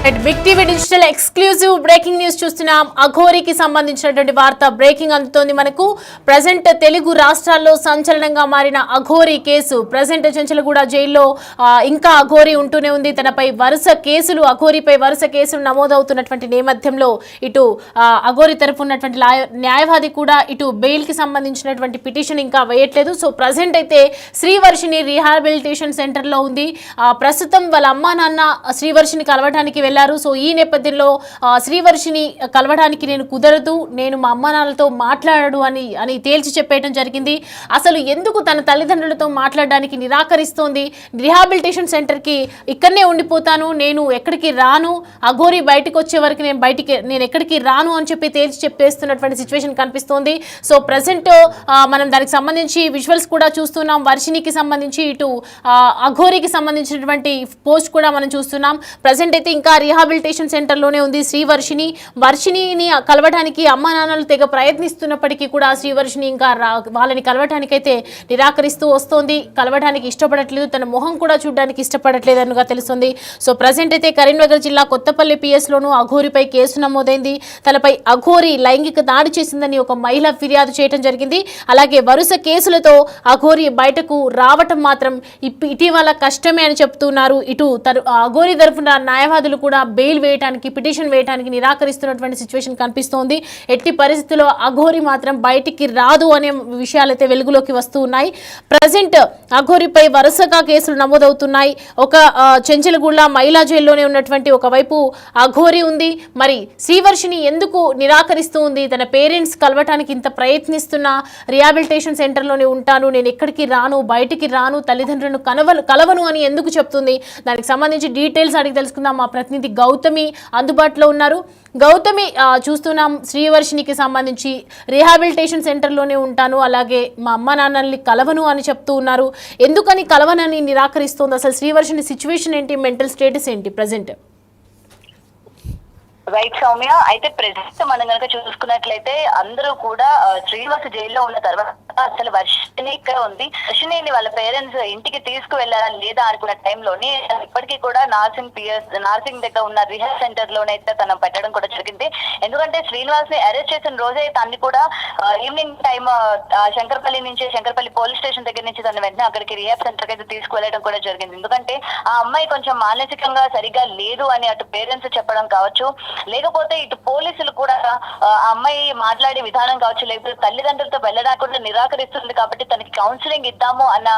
Big TV digital exclusive breaking news చూస్తున్నాం. అఘోరికి సంబంధించినటువంటి వార్త బ్రేకింగ్ అందుతోంది మనకు. ప్రజెంట్ తెలుగు రాష్ట్రాల్లో సంచలనంగా మారిన అఘోరి కేసు ప్రజెంట్ చెంచలగూడ జైల్లో ఇంకా అఘోరి ఉంటూనే ఉంది. తనపై అఘోరిపై వరుస కేసులు నమోదవుతున్నటువంటి నేపథ్యంలో ఇటు అఘోరి తరఫు ఉన్నటువంటి న్యాయవాది కూడా ఇటు బెయిల్ కి సంబంధించినటువంటి పిటిషన్ ఇంకా వేయట్లేదు. సో ప్రజెంట్ అయితే శ్రీవర్షిని రీహాబిలిటేషన్ సెంటర్ లో ఉంది. ప్రస్తుతం వాళ్ళ అమ్మా నాన్న శ్రీవర్షిని కలవడానికి వెళ్లారు. సో ఈ నేపథ్యంలో శ్రీవర్షిని కలవడానికి నేను కుదరదు, నేను మా అమ్మ నాన్నలతో మాట్లాడడు అని తేల్చి చెప్పేయడం జరిగింది. అసలు ఎందుకు తన తల్లిదండ్రులతో మాట్లాడడానికి నిరాకరిస్తోంది? రిహాబిలిటేషన్ సెంటర్కి ఇక్కడనే ఉండిపోతాను, నేను ఎక్కడికి రాను, అఘోరి బయటకు వచ్చే వరకు నేను ఎక్కడికి రాను అని చెప్పి తేల్చి చెప్పేస్తున్నటువంటి సిచ్యువేషన్ కనిపిస్తోంది. సో ప్రజెంట్ మనం దానికి సంబంధించి విజువల్స్ కూడా చూస్తున్నాం. వర్షినికి సంబంధించి ఇటు అఘోరికి సంబంధించినటువంటి పోస్ట్ కూడా మనం చూస్తున్నాం. ప్రజెంట్ అయితే ఇంకా రీహాబిలిటేషన్ సెంటర్లోనే ఉంది వర్షిణిని కలవడానికి అమ్మా నాన్నలు తెగ ప్రయత్నిస్తున్నప్పటికీ కూడా శ్రీవర్షిని ఇంకా వాళ్ళని కలవడానికి అయితే నిరాకరిస్తూ వస్తోంది. కలవడానికి ఇష్టపడట్లేదు, తన మొహం కూడా చూడడానికి ఇష్టపడట్లేదు అనుగా తెలుస్తుంది. సో ప్రజెంట్ అయితే కరీంనగర్ జిల్లా కొత్తపల్లి పిఎస్లోనూ అఘోరిపై కేసు నమోదైంది. తనపై అఘోరి లైంగిక దాడి చేసిందని ఒక మహిళ ఫిర్యాదు చేయడం జరిగింది. అలాగే వరుస కేసులతో అఘోరి బయటకు రావటం మాత్రం ఇటీవల కష్టమే అని చెప్తున్నారు. ఇటు అఘోరి తరఫున న్యాయవాదులు కూడా బెయిల్ వేయడానికి పిటిషన్ వేయడానికి నిరాకరిస్తున్నటువంటి సిచ్యువేషన్ కనిపిస్తోంది. ఎట్టి పరిస్థితుల్లో అఘోరి మాత్రం బయటికి రాదు అనే విషయాలైతే వెలుగులోకి వస్తూ ఉన్నాయి. ప్రజెంట్ అఘోరిపై వరుసగా కేసులు నమోదవుతున్నాయి. ఒక చెంచలగూడ మహిళా జైల్లోనే ఉన్నటువంటి ఒకవైపు అఘోరి ఉంది. మరి శ్రీవర్షిని ఎందుకు నిరాకరిస్తూ ఉంది? తన పేరెంట్స్ కలవటానికి ఇంత ప్రయత్నిస్తున్నా రిహాబిలిటేషన్ సెంటర్లోనే ఉంటాను, నేను ఎక్కడికి రాను, బయటికి రాను, తల్లిదండ్రులను కలవను అని ఎందుకు చెప్తుంది? దానికి సంబంధించి డీటెయిల్స్ అడిగి తెలుసుకుందాం. మా ప్రతినిధి గౌతమి అందుబాటులో ఉన్నారు. గౌతమి, చూస్తున్నాం శ్రీవర్షినికి సంబంధించి రీహాబిలిటేషన్ సెంటర్లోనే ఉంటాను, అలాగే మా అమ్మ నాన్నల్ని కలవను అని చెప్తూ ఉన్నారు. ఎందుకని కలవనని నిరాకరిస్తోంది? అసలు శ్రీవర్షిని సిచ్యువేషన్ ఏంటి, మెంటల్ స్టేటస్ ఏంటి ప్రజెంట్? రైట్ సౌమ్య, అయితే ప్రెసెంట్ మనం కనుక చూసుకున్నట్లయితే అందరూ కూడా శ్రీనివాస్ జైల్లో ఉన్న తర్వాత అసలు వర్షిని ఇక్కడ ఉంది, వర్షిని వాళ్ళ పేరెంట్స్ ఇంటికి తీసుకువెళ్ళారా లేదా అనుకున్న టైంలోనే ఇప్పటికీ కూడా నార్సింగ్ దగ్గర ఉన్న రిహాబ్ సెంటర్ లోనైతే తను పెట్టడం కూడా జరిగింది. ఎందుకంటే శ్రీనివాస్ ని అరెస్ట్ చేసిన రోజే తన్ని కూడా evening time Shankarpalli police station దగ్గర నుంచి తను వెంటనే అక్కడికి రిహాబ్ సెంటర్ అయితే తీసుకువెళ్ళడం కూడా జరిగింది. ఎందుకంటే ఆ అమ్మాయి కొంచెం మానసికంగా సరిగా లేదు అని అటు పేరెంట్స్ చెప్పడం కావచ్చు, లేకపోతే ఇటు పోలీసులు కూడా ఆ అమ్మాయి మాట్లాడే విధానం కావచ్చు, లేకపోతే తల్లిదండ్రులతో వెళ్ళడానికి కూడా నిరాకరిస్తుంది కాబట్టి తనకి కౌన్సిలింగ్ ఇద్దాము అన్న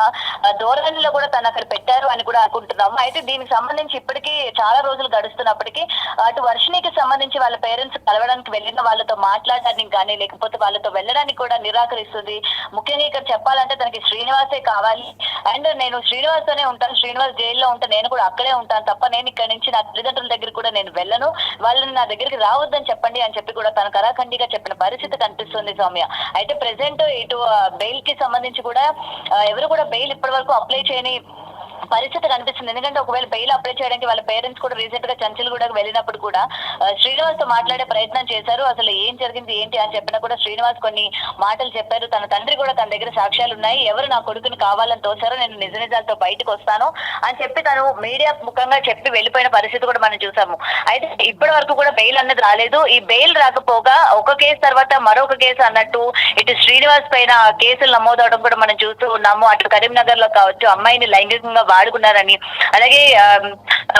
ధోరణిలో కూడా తను అక్కడ పెట్టారు అని కూడా అనుకుంటున్నాము. అయితే దీనికి సంబంధించి ఇప్పటికీ చాలా రోజులు గడుస్తున్నప్పటికీ అటు వర్షినికి సంబంధించి వాళ్ళ పేరెంట్స్ కలవడానికి వెళ్ళిన వాళ్ళతో మాట్లాడడానికి కానీ లేకపోతే వాళ్ళతో వెళ్ళడానికి కూడా నిరాకరిస్తుంది. ముఖ్యంగా ఇక్కడ చెప్పాలంటే తనకి శ్రీనివాసే కావాలి, అండ్ నేను శ్రీనివాస్ తోనే ఉంటాను, శ్రీనివాస్ జైల్లో ఉంటాను, నేను కూడా అక్కడే ఉంటాను తప్ప నేను ఇక్కడ నుంచి నా తల్లిదండ్రుల దగ్గర కూడా నేను వెళ్ళను, వాళ్ళని నా దగ్గరికి రావద్దని చెప్పండి అని చెప్పి కూడా తన కరాఖండిగా చెప్పిన పరిస్థితి కనిపిస్తుంది సౌమ్య. అయితే ప్రెసెంట్ ఇటు బెయిల్ కి సంబంధించి కూడా ఎవరు కూడా బెయిల్ ఇప్పటి వరకు అప్లై చేయని పరిస్థితి కనిపిస్తుంది. ఎందుకంటే ఒకవేళ బెయిల్ అప్లై చేయడానికి వాళ్ళ పేరెంట్స్ కూడా రీసెంట్ గా చంచల్గూడకు వెళ్ళినప్పుడు కూడా శ్రీనివాస్ తో మాట్లాడే ప్రయత్నం చేశారు. అసలు ఏం జరిగింది ఏంటి అని చెప్పినా కూడా శ్రీనివాస్ కొన్ని మాటలు చెప్పారు. తన తండ్రి కూడా తన దగ్గర సాక్ష్యాలు ఉన్నాయి, ఎవరు నా కొడుకుని కావాలని తోసారో నేను నిజ నిజాలతో బయటకు వస్తాను అని చెప్పి తను మీడియా ముఖంగా చెప్పి వెళ్ళిపోయిన పరిస్థితి కూడా మనం చూసాము. అయితే ఇప్పటి వరకు కూడా బెయిల్ అన్నది రాలేదు. ఈ బెయిల్ రాకపోగా ఒక కేసు తర్వాత మరొక కేసు అన్నట్టు ఇటు శ్రీనివాస్ పైన కేసులు నమోదవడం కూడా మనం చూస్తూ ఉన్నాము. అటు కరీంనగర్ లో కావచ్చు అమ్మాయిని లైంగికంగా వాడుకున్నారని, అలాగే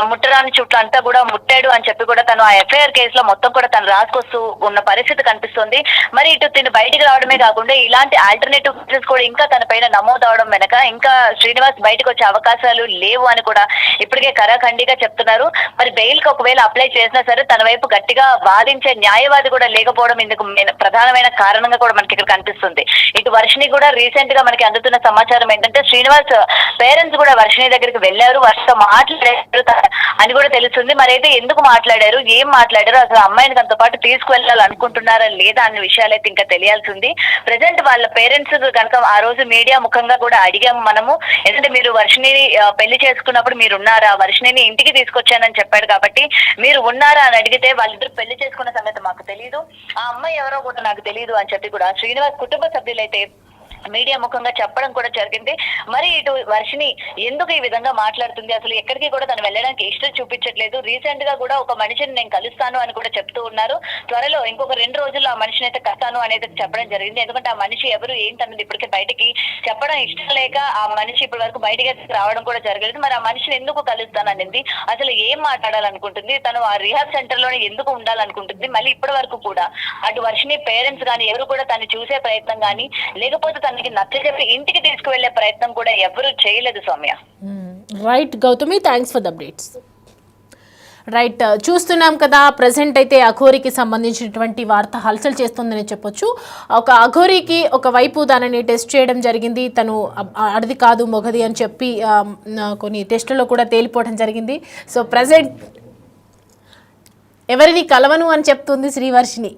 ముట్టరాని చుట్టూ అంతా కూడా ముట్టాడు అని చెప్పి కూడా తను ఆ ఎఫ్ఐఆర్ కేసులో మొత్తం కూడా తను రాసుకొస్తూ ఉన్న పరిస్థితి కనిపిస్తుంది. మరి ఇటు తిను బయటికి రావడమే కాకుండా ఇలాంటి ఆల్టర్నేటివ్ కేసెస్ కూడా ఇంకా తన పైన నమోదు అవడం వెనక ఇంకా శ్రీనివాస్ బయటకు వచ్చే అవకాశాలు లేవు అని కూడా ఇప్పటికే కరాఖండిగా చెప్తున్నారు. మరి బెయిల్ కి ఒకవేళ అప్లై చేసినా సరే తన వైపు గట్టిగా వాదించే న్యాయవాది కూడా లేకపోవడం ఇందుకు ప్రధానమైన కారణంగా కూడా మనకి ఇక్కడ కనిపిస్తుంది. ఇటు వర్షిని కూడా రీసెంట్ గా మనకి అందుతున్న సమాచారం ఏంటంటే శ్రీనివాస్ పేరెంట్స్ కూడా వర్షిని దగ్గరికి వెళ్ళారు, వర్షతో మాట్లాడారు అని కూడా తెలుస్తుంది. మరి అయితే ఎందుకు మాట్లాడారు, ఏం మాట్లాడారు, అసలు అమ్మాయిని తనతో పాటు తీసుకువెళ్ళాలనుకుంటున్నారా లేదా అన్న విషయాలు అయితే ఇంకా తెలియాల్సింది. ప్రెసెంట్ వాళ్ళ పేరెంట్స్ కనుక ఆ రోజు మీడియా ముఖంగా కూడా అడిగాము మనము, ఎందుకంటే మీరు వర్షిని పెళ్లి చేసుకున్నప్పుడు మీరు ఉన్నారా, వర్షిని ఇంటికి తీసుకొచ్చానని చెప్పాడు కాబట్టి మీరు ఉన్నారా అని అడిగితే వాళ్ళిద్దరు పెళ్లి చేసుకున్న సంగతి మాకు తెలియదు, ఆ అమ్మాయి ఎవరో కూడా నాకు తెలియదు అని చెప్పి కూడా శ్రీనివాస్ కుటుంబ సభ్యులైతే మీడియా ముఖంగా చెప్పడం కూడా జరిగింది. మరి ఇటు వర్షిని ఎందుకు ఈ విధంగా మాట్లాడుతుంది, అసలు ఎక్కడికి కూడా తను వెళ్ళడానికి ఇష్టం చూపించట్లేదు. రీసెంట్ గా కూడా ఒక మనిషిని నేను కలుస్తాను అని కూడా చెప్తూ ఉన్నారు. త్వరలో ఇంకొక 2 రోజుల్లో ఆ మనిషిని అయితే కలుస్తాను అనేది చెప్పడం జరిగింది. ఎందుకంటే ఆ మనిషి ఎవరు ఏంటన్నది ఇప్పటికే బయటికి చెప్పడం ఇష్టం లేక ఆ మనిషి ఇప్పటి వరకు బయటికి రావడం కూడా జరగలేదు. మరి ఆ మనిషిని ఎందుకు కలుస్తాననింది, అసలు ఏం మాట్లాడాలనుకుంటుంది, తను ఆ రిహాబ్ సెంటర్ లోనే ఎందుకు ఉండాలనుకుంటుంది, మళ్ళీ ఇప్పటి వరకు కూడా అటు వర్షిని పేరెంట్స్ కానీ ఎవరు కూడా తను చూసే ప్రయత్నం కానీ లేకపోతే తనకి నచ్చజెప్పి ఇంటికి తీసుకువెళ్లే ప్రయత్నం కూడా ఎవరు చేయలేదు Soumya. Right Gautami, thanks for the updates. Right, చూస్తున్నాం కదా ప్రజెంట్ అయితే అఘోరికి సంబంధించినటువంటి వార్త హల్చల్ చేస్తుందని చెప్పొచ్చు. ఒక అఘోరికి ఒకవైపు దానిని టెస్ట్ చేయడం జరిగింది, తను అడిది కాదు మొగది అని చెప్పి కొన్ని టెస్టుల్లో కూడా తేలిపోవడం జరిగింది. సో ప్రజెంట్ ఎవరిని కలవను అని చెప్తుంది శ్రీవర్షిని.